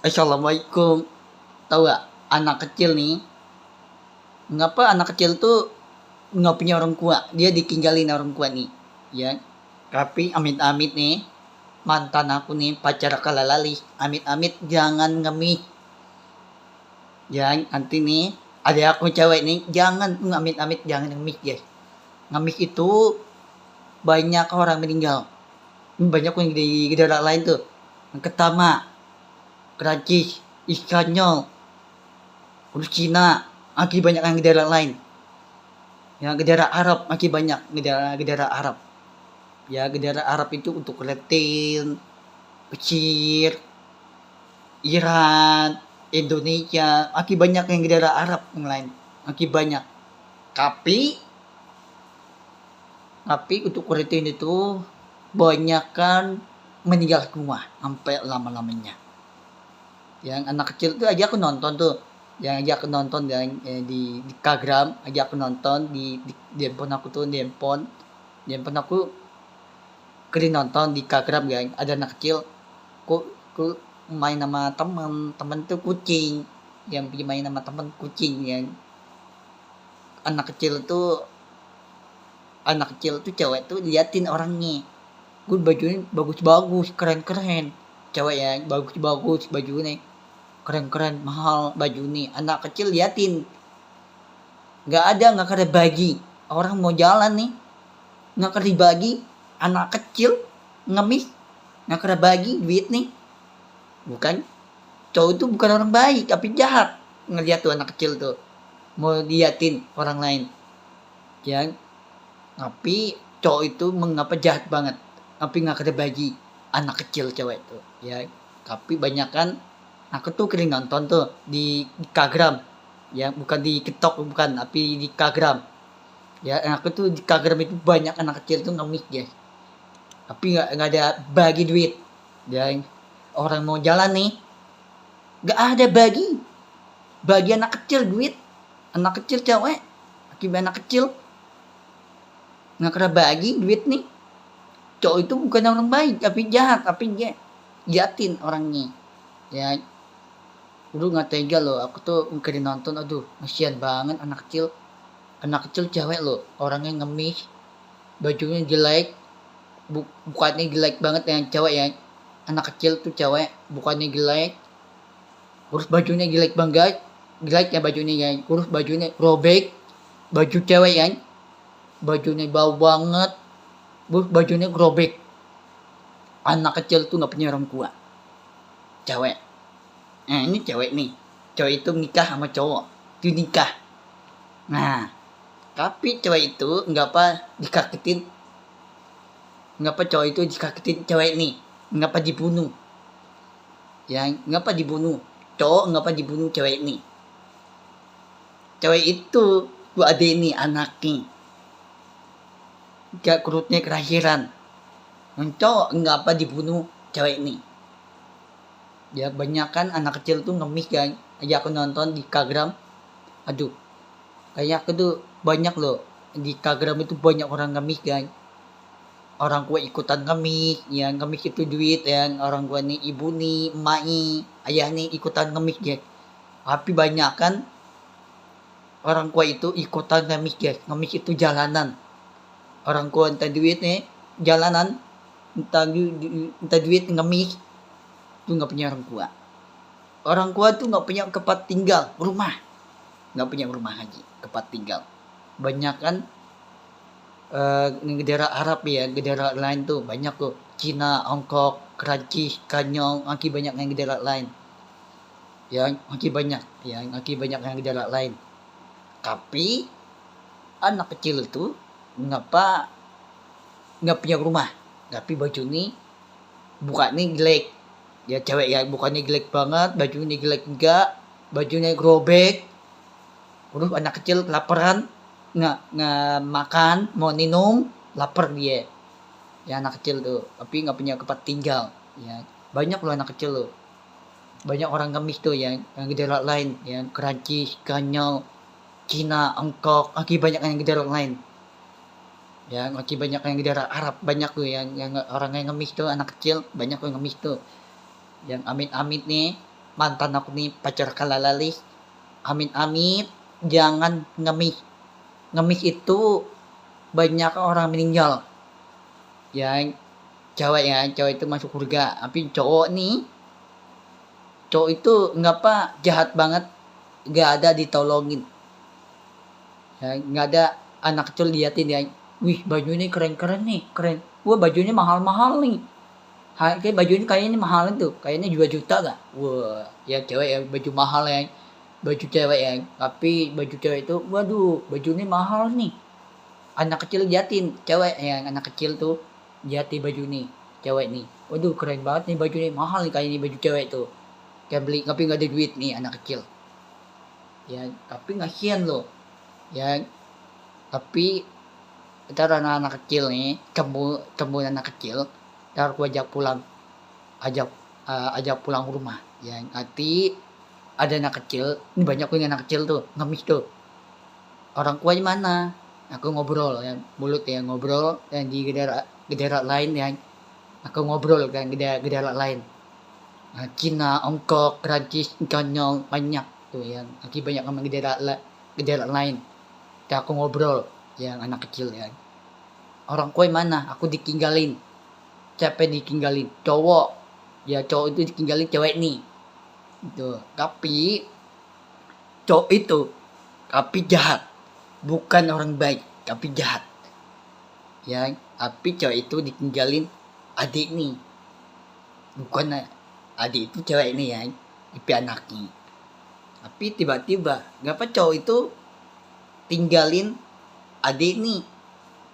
Assalamualaikum. Tahu gak, anak kecil nih, ngapa anak kecil tuh nggak punya orang tua, dia ditinggalin orang tua nih, ya. Tapi amit-amit nih, mantan aku nih pacar kalalali, amit-amit jangan ngemis, ya. Nanti nih, ada aku cewek nih, jangan amit-amit jangan ngemis, guys. Ngemis itu banyak orang meninggal, banyak yang di negara lain tuh. Yang pertama, Perancis, Spanyol, terus Cina, masih banyak yang negara lain. Ya, negara Arab masih banyak negara Arab. Ya, negara Arab itu untuk Palestina, Mesir, Iran, Indonesia, masih banyak yang negara Arab yang lain, masih banyak. Tapi untuk Palestina itu banyak kan meninggal semua sampai lama-lamanya. Yang anak kecil tuh aja aku nonton tuh, yang aja aku nonton di Instagram, aja aku nonton di handphone aku tuh, di handphone aku kering nonton di Instagram, ya. Ada anak kecil ku main sama temen tuh kucing, yang main sama temen kucing, ya. Anak kecil tuh cewek tuh liatin orangnya, gue bajunya bagus-bagus, keren-keren, cewek ya, bagus-bagus bajunya, keren-keren, mahal baju nih. Anak kecil liatin, nggak ada bagi, orang mau jalan nih nggak ada bagi, anak kecil ngemis nggak ada bagi duit nih. Bukan, cowok itu bukan orang baik tapi jahat, ngeliat tuh anak kecil tuh mau liatin orang lain, ya. Tapi cowok itu mengapa jahat banget, tapi nggak ada bagi anak kecil cewek tuh, ya. Tapi banyak kan, aku tuh kering nonton tuh di Instagram, ya, bukan di TikTok, bukan, tapi di Instagram, ya. Aku tuh di Instagram itu banyak anak kecil tuh ngemis, guys, tapi nggak ada bagi duit, ya. Orang mau jalan nih nggak ada bagi anak kecil duit, anak kecil cewek, akibat anak kecil nggak kena bagi duit nih. Cowok itu bukan orang baik tapi jahat, tapi dia jahatin orangnya, ya. Dulu nggak tega loh, aku tuh mungkin nonton, aduh kasihan banget anak kecil cewek loh, orangnya ngemis, bajunya jelek, bukannya jelek banget yang cewek, ya. Anak kecil tuh cewek bukannya jelek, terus bajunya jelek banget, jelek ya bajunya, ya. Terus bajunya robek, baju cewek, ya, bajunya bau banget, bajunya robek. Anak kecil tuh nggak punya orang tua, cewek. Ini cewek nih, cewek itu nikah sama cowok, itu nikah. Nah, tapi cewek itu ngapa dikagetin, ngapa cowok itu dikagetin cewek nih, ngapa dibunuh, ya. Ngapa dibunuh cowok, ngapa dibunuh cewek nih. Cewek itu gua ada ini anaknya, gak perutnya kelahiran. Yang cowok ngapa dibunuh cewek ini, ya. Banyak kan anak kecil tuh ngemis, kan. Aja aku nonton di Instagram, aduh kayak aku tuh banyak loh di Instagram itu banyak orang ngemis, kan. Orang tua ikutan ngemis, yang ngemis itu duit, yang orang tua nih, ibu nih, emak nih, ayah nih ikutan ngemis, guys. Tapi banyak kan orang tua itu ikutan ngemis, guys. Ngemis itu jalanan, orang tua entah duit nih jalanan, entah duit ngemis tuh nggak punya orang tua. Orang tua tuh nggak punya tempat tinggal, rumah, nggak punya rumah lagi, tempat tinggal. Banyak kan negara Arab, ya, negara lain tuh banyak tuh, Cina, Hongkong, Perancis, Spanyol, masih banyak yang negara lain, ya, masih banyak, ya, masih banyak yang negara lain. Tapi anak kecil itu ngapa nggak punya rumah, tapi baju nih bukannya jelek, ya, cewek, ya, bukannya jelek banget, bajunya jelek enggak, bajunya robek. Terus anak kecil kelaparan, nggak makan, mau minum, lapar dia, ya. Anak kecil tuh tapi nggak punya tempat tinggal, ya. Banyak loh anak kecil loh, banyak orang ngemis tuh, yang negara lain, yang Perancis, Spanyol, Cina, Hongkong, masih banyak yang negara lain, ya. Masih banyak yang negara Arab, banyak tuh yang orang yang ngemis tuh, anak kecil banyak yang ngemis tuh, yang amit-amit nih mantan aku nih pacar kalalalis, amit-amit jangan ngemis. Ngemis itu banyak orang meninggal. Ya, cewek itu masuk surga. Tapi cowok itu ngapa jahat banget, gak ada ditolongin. Ya, gak ada anak kecil liatin ya, wih baju ini keren-keren nih, keren. Wah bajunya mahal-mahal nih. Kayak baju ini kayaknya mahal tuh, kayaknya 2 juta gak? Wah, ya cewek ya baju mahal ya. Baju cewek ya, tapi baju cewek itu, waduh, baju ini mahal nih. Anak kecil liatin, cewek ya, anak kecil tuh liatin baju nih, cewek nih. Waduh, keren banget nih baju ini, mahal nih kayak ini baju cewek tuh. Kayak beli, tapi nggak ada duit nih anak kecil. Ya, tapi kasihan loh. Ya, tapi ntar anak kecil nih, kamu anak kecil, ntar aku ajak pulang, ajak pulang rumah. Ya, nanti ada anak kecil, ini banyak punya anak kecil tuh, ngemis tuh. Orang tuanya mana? Aku ngobrol ya, mulut ya ngobrol, dan di gedera lain ya, aku ngobrol kan gedera lain. Nah, Cina, Ongkok, Perancis, Konyol, banyak tuh ya. Nanti banyak sama gedera lain. Dan aku ngobrol yang anak kecil ya. Orang kue mana? Aku ditinggalin. Siapa ditinggalin? Cowok. Ya cowok itu ditinggalin cewek nih. Tuh. Tapi cowok itu jahat. Bukan orang baik, tapi jahat. Ya, tapi cowok itu ditinggalin adik nih. Bukan adik itu cewek ini ya, IP anaknya. Tapi tiba-tiba, ngapa cowok itu tinggalin adik nih?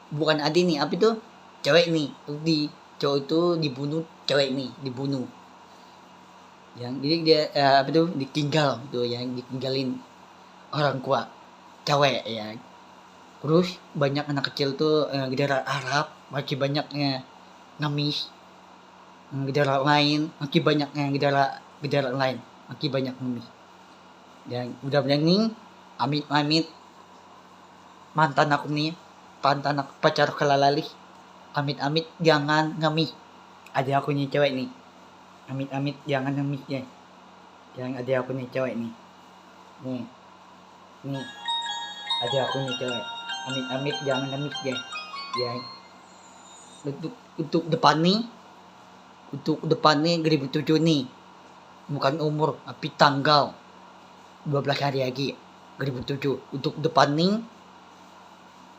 Bukan adik nih, apa itu? Cewek nih. Cowok itu dibunuh, cewek nih dibunuh. Yang jadi dia apa itu ditinggal tuh yang ditinggalin orang tua cewek ya. Terus banyak anak kecil tuh gedera Arab, masih banyaknya ngamis. Gedera lain, masih banyaknya gedera lain, masih banyak ngamis. Dan udah berani amit-amit mantan aku pacar kelalalis, amit-amit jangan ngamis. Ada aku nih cewek nih, amit-amit jangan ngamis ya. Yang ada aku nih cewek nih. Nih ada aku nih cewek, amit-amit jangan ngamis ya. Ya untuk depan nih 2007 nih, bukan umur tapi tanggal 12 hari lagi 2007. Untuk depan nih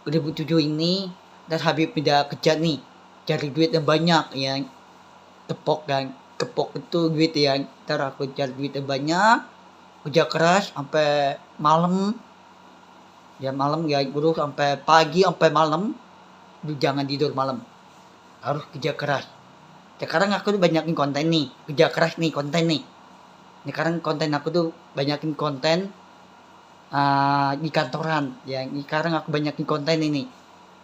2007 ini dan Habib pindah kerja nih, cari duit yang banyak ya, kepok itu duit ya. Ntar aku cari duit yang banyak, kerja keras sampai malam ya, guru sampai pagi sampai malam. Jangan tidur malam, harus kerja keras. Sekarang aku tuh banyakin konten nih, kerja keras nih konten nih. Sekarang konten aku tuh banyakin konten di kantoran ya. Sekarang aku banyakin konten ini.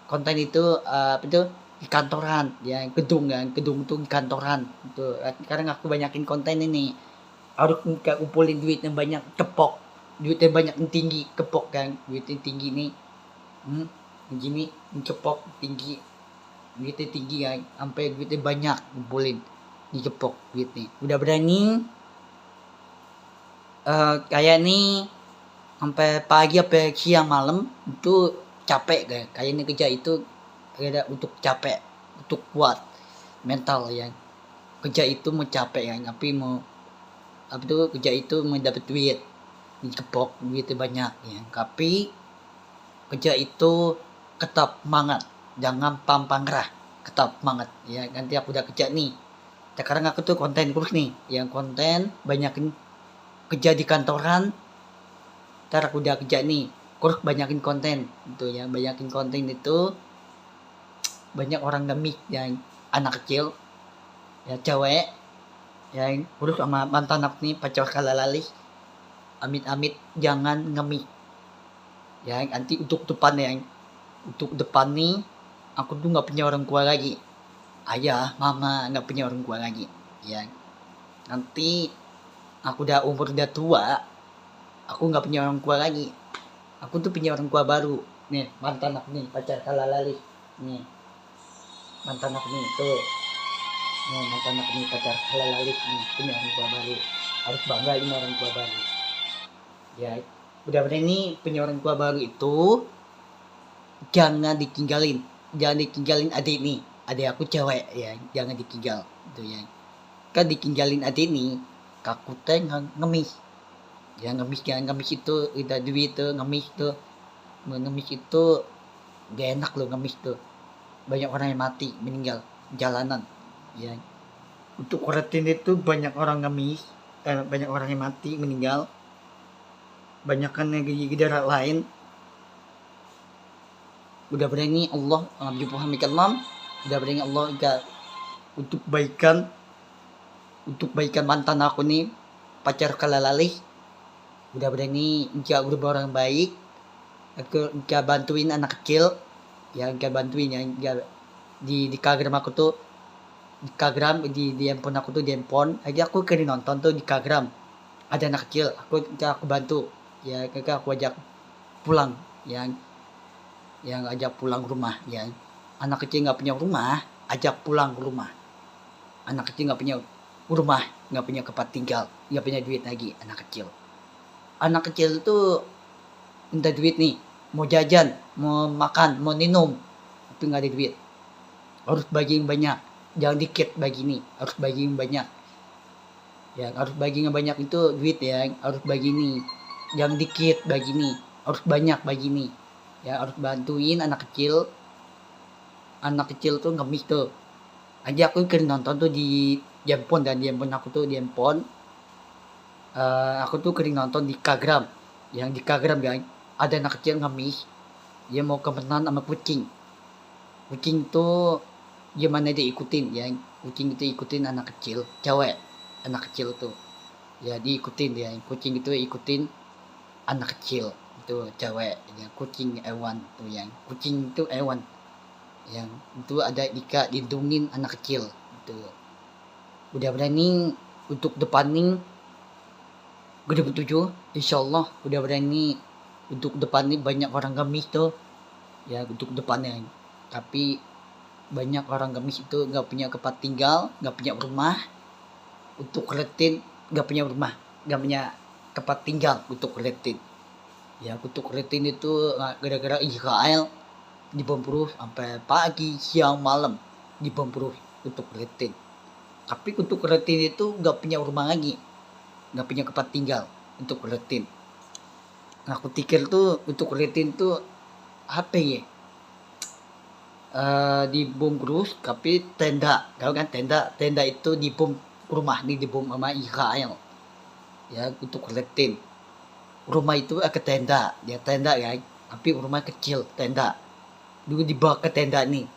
Konten itu apa itu di kantoran ya, gedung tuh di kantoran itu. Sekarang aku banyakin konten ini. Harus kumpulin duit yang banyak, kepok. Duit yang banyak yang tinggi, kepok kan. Duit yang tinggi nih. Gini, kepok tinggi. Duitnya tinggi kan, sampai duitnya banyak kumpulin, dikepok duitnya. Udah berani kayak nih sampai pagi sampai siang malam itu capek kayak ini kerja itu ada untuk capek, untuk kuat mental ya. Kerja itu mau capek ya, tapi mau apa tuh, kerja itu mau dapat duit, dikepok duitnya banyak ya. Tapi kerja itu tetap semangat, jangan pantang nyerah, tetap semangat ya. Nanti aku udah kerja nih, sekarang aku tuh konten terus nih, yang konten banyakin kerja di kantoran. Ntar aku udah kerja nih, terus banyakin konten itu ya, banyakin konten itu. Banyak orang ngemis yang anak kecil ya, cewek yang terus sama mantan aku nih pacar kalalalis, amit-amit jangan ngemis ya. Nanti untuk depan nih aku tuh nggak punya orang tua lagi, ayah mama nggak punya orang tua lagi ya. Nanti aku udah umur udah tua, aku nggak punya orang tua lagi, aku tuh punya orang tua baru nih. Mantan aku nih pacar kalalalis nih, mantan aku nih tuh nih, mantan aku nih pacar kalalalis nih, punya orang tua baru. harus bangga ini orang tua baru. Ya, mudah-mudahan ini punya orang tua baru itu jangan ditinggalin adik nih, adik aku cewek ya, jangan ditinggal itu ya. Kan ditinggalin adik nih, kaku teh ngemis, ya ngemis, jangan ngemis itu udah duit tuh ngemis tuh, ngemis itu gak enak loh ngemis tuh, banyak orang yang mati meninggal jalanan ya. Untuk kuretin itu banyak orang ngemis, banyak orang yang mati meninggal, banyak kan yang daerah lain. Udah berani Allah Muhammad kalam, udah berani Allah untuk baikan mantan aku nih pacar kalalalih. Udah berani enggak berubah orang baik, aku enggak bantuin anak kecil ya, enggak bantuin ya, enggak di Instagram aku tuh, di Instagram di handphone aku tuh, di handphone aja aku keren nonton tuh di Instagram ada anak kecil, aku bantu ya, aku ajak pulang yang ajak pulang rumah ya. Anak kecil nggak punya rumah, ajak pulang ke rumah. Anak kecil nggak punya rumah, nggak punya tempat tinggal, nggak punya duit lagi. Anak kecil itu minta duit nih, mau jajan, mau makan, mau minum, tapi nggak ada duit. Harus bagi yang banyak, jangan dikit bagi nih, harus bagi yang banyak ya. Harus bagi yang banyak itu duit ya, harus bagi nih, jangan dikit bagi nih, harus banyak bagi nih ya. Harus bantuin anak kecil tuh ngemis tuh aja. Aku keren nonton tuh di handphone, dan di handphone aku tuh, di handphone aku tuh kering nonton di Instagram, yang di Instagram guys, ada anak kecil ngemis, dia mau kemenan sama kucing tuh gimana dia ikutin ya. Kucing itu ikutin anak kecil cewek, anak kecil tuh ya diikutin dia, kucing itu ikutin anak kecil itu cewek ya. Kucing hewan tuh, yang kucing itu hewan yang itu ada lindungin anak kecil itu. Udah berani untuk depan nih 2007 insyaallah, udah berani untuk depan nih banyak orang gamis tuh ya, untuk depannya. Tapi banyak orang gamis itu nggak punya tempat tinggal, nggak punya rumah. Untuk kreatin nggak punya rumah, nggak punya tempat tinggal untuk kreatin ya. Untuk kreatin itu gara-gara Israel dibom terus sampai pagi siang malam, dibom terus untuk kreatin. Tapi untuk kreatin itu nggak punya rumah lagi, nggak punya tempat tinggal untuk kreatin. Nah, aku pikir tuh untuk kreatin tuh apa ya, dibom terus. Tapi tenda, tahu kan tenda itu dibom, rumah nih dibom sama Israel ya. Untuk kreatin rumah itu ke tenda ya, tenda ya, tapi rumah kecil tenda dulu dibakar tenda nih,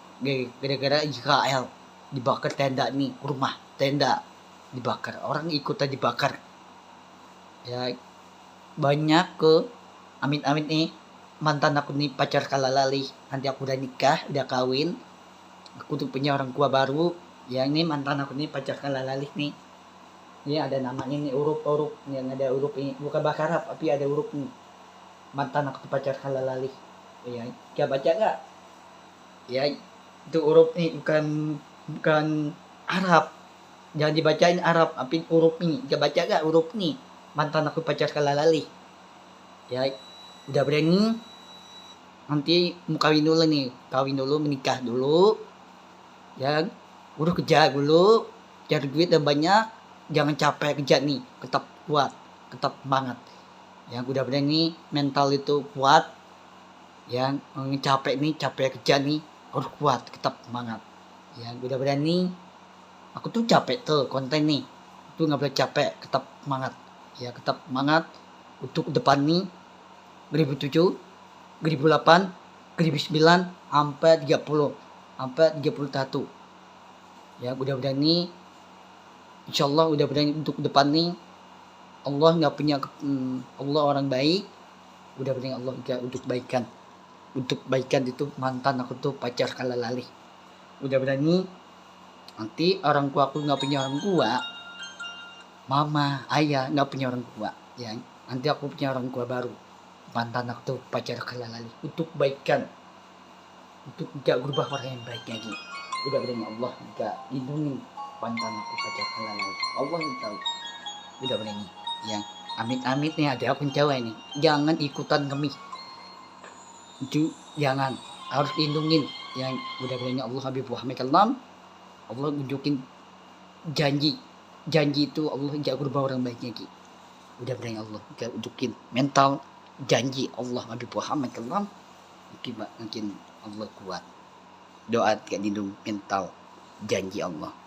gara-gara Israel dibakar tenda nih, rumah tenda dibakar, orang ikutan dibakar ya. Banyak ke amit-amit nih mantan aku nih pacar kalalali, nanti aku udah nikah, udah kawin, aku tuh punya orang tua baru ya. Ini mantan aku nih pacar kalalali nih, ini ada namanya nih, huruf yang ada huruf ini, bukan bahasa Arab tapi ada huruf nih, mantan aku tuh pacar kalalali ya. Gak baca gak ya, itu huruf nih, bukan Arab, jangan dibacain Arab tapi huruf nih. Gak baca gak huruf nih, mantan aku pacar kalalali ya. Udah berani nanti mau kawin dulu, menikah dulu ya, udah kerja dulu, cari duit dan banyak, jangan capek kerja nih, tetap kuat, tetap semangat ya. Udah berani mental itu kuat ya, capek kerja nih, harus kuat, tetap semangat ya. Udah berani, aku tuh capek tuh konten nih, itu nggak boleh capek, tetap semangat ya, tetap semangat untuk depan nih 2007, 2008, 2009 sampai 30, sampai 31 ya. Udah berani insyaallah, udah berani untuk depan nih. Allah nggak punya Allah orang baik, udah berani Allah untuk baikan, itu mantan aku tuh pacar kalalali. Udah berani nanti orang tua aku nggak punya orang tua, mama ayah nggak punya orang tua ya, nanti aku punya orang tua baru, mantan aku tuh pacar kalalali, untuk baikan, untuk gak berubah orang yang baik lagi. Udah berani Allah gak lindungi mantan aku pacar kalalali, Allah yang tahu udah berani yang amit-amit nih ada akun cewek nih, jangan ikutan ngemis itu, jangan, harus lindungin yang udah berani Allah Habib Muhammad kalam. Allah tunjukin janji itu Allah jago berubah orang baiknya ki, udah berani Allah tunjukin mental janji Allah Habib Muhammad kalam, mungkin Allah kuat doa kayak lindung mental janji Allah.